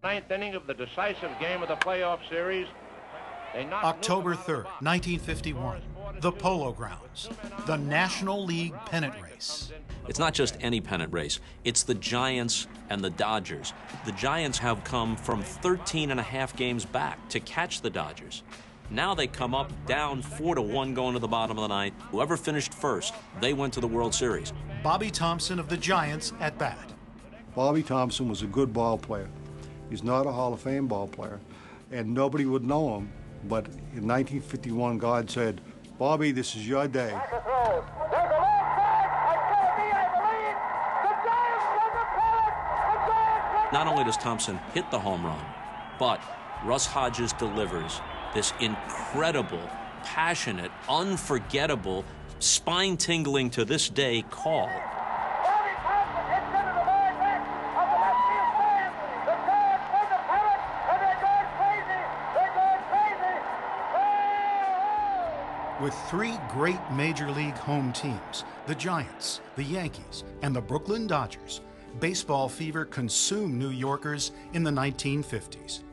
Ninth inning of the decisive game of the playoff series. October 3rd, 1951, the Polo Grounds, the National League pennant race. It's not just any pennant race. It's the Giants and the Dodgers. The Giants have come from 13.5 games back to catch the Dodgers. Now they come up down 4-1 going to the bottom of the ninth. Whoever finished first, they went to the World Series. Bobby Thompson of the Giants at bat. Bobby Thompson was a good ball player. He's not a Hall of Fame ball player, and nobody would know him. But in 1951, God said, Bobby, this is your day. Not only does Thompson hit the home run, but Russ Hodges delivers this incredible, passionate, unforgettable, spine-tingling to this day call. With three great Major League home teams, the Giants, the Yankees, and the Brooklyn Dodgers, baseball fever consumed New Yorkers in the 1950s.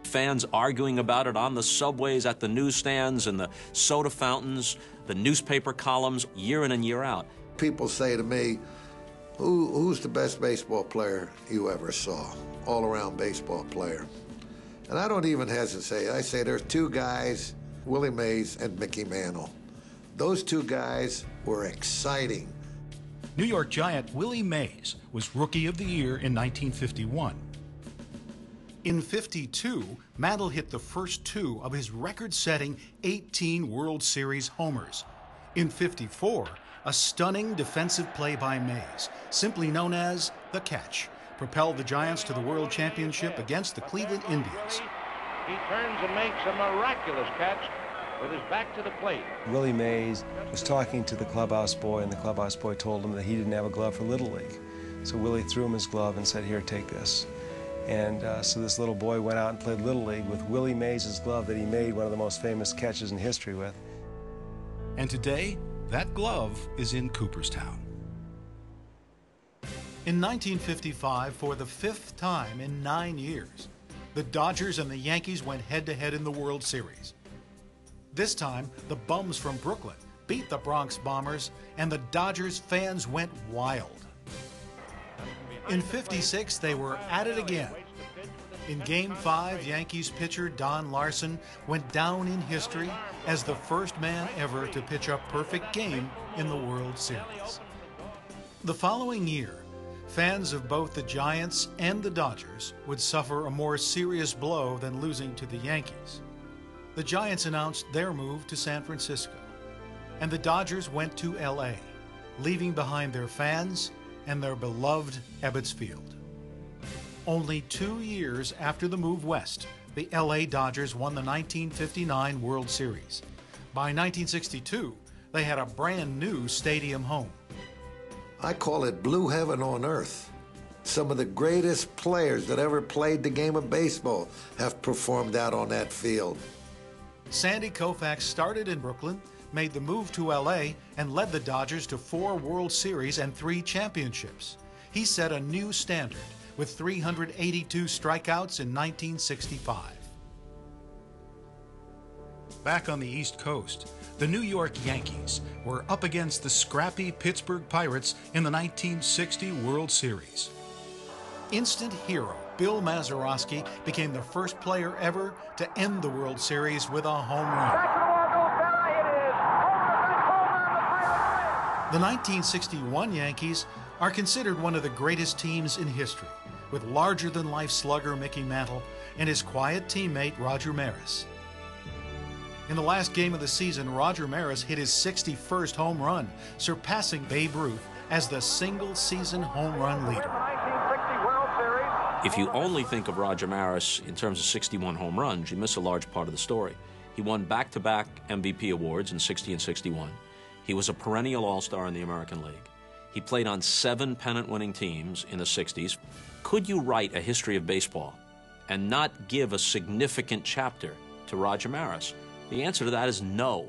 Fans arguing about it on the subways, at the newsstands, and the soda fountains, the newspaper columns, year in and year out. People say to me, who's the best baseball player you ever saw? All-around baseball player. And I don't even hesitate. I say there's two guys, Willie Mays and Mickey Mantle. Those two guys were exciting. New York Giant Willie Mays was Rookie of the Year in 1951. In '52, Mantle hit the first two of his record-setting 18 World Series homers. In '54, a stunning defensive play by Mays, simply known as the catch, propelled the Giants to the World Championship against the Cleveland Indians. He turns and makes a miraculous catch with his back to the plate. Willie Mays was talking to the clubhouse boy, and the clubhouse boy told him that he didn't have a glove for Little League. So Willie threw him his glove and said, "Here, take this." And so this little boy went out and played Little League with Willie Mays' glove that he made one of the most famous catches in history with. And today, that glove is in Cooperstown. In 1955, for the fifth time in 9 years, the Dodgers and the Yankees went head-to-head in the World Series. This time, the Bums from Brooklyn beat the Bronx Bombers, and the Dodgers fans went wild. In '56, they were at it again. In Game 5, Yankees pitcher Don Larson went down in history as the first man ever to pitch a perfect game in the World Series. The following year, fans of both the Giants and the Dodgers would suffer a more serious blow than losing to the Yankees. The Giants announced their move to San Francisco, and the Dodgers went to LA, leaving behind their fans and their beloved Ebbets Field. Only 2 years after the move west, the LA Dodgers won the 1959 World Series. By 1962, they had a brand new stadium home. I call it blue heaven on earth. Some of the greatest players that ever played the game of baseball have performed out on that field. Sandy Koufax started in Brooklyn, made the move to LA, and led the Dodgers to 4 World Series and 3 championships. He set a new standard with 382 strikeouts in 1965. Back on the East Coast, the New York Yankees were up against the scrappy Pittsburgh Pirates in the 1960 World Series. Instant hero Bill Mazeroski became the first player ever to end the World Series with a home run. The 1961 Yankees are considered one of the greatest teams in history, with larger-than-life slugger Mickey Mantle and his quiet teammate Roger Maris. In the last game of the season, Roger Maris hit his 61st home run, surpassing Babe Ruth as the single-season home run leader. If you only think of Roger Maris in terms of 61 home runs, you miss a large part of the story. He won back-to-back MVP awards in '60 and '61. He was a perennial all-star in the American League. He played on 7 pennant-winning teams in the '60s. Could you write a history of baseball and not give a significant chapter to Roger Maris? The answer to that is no.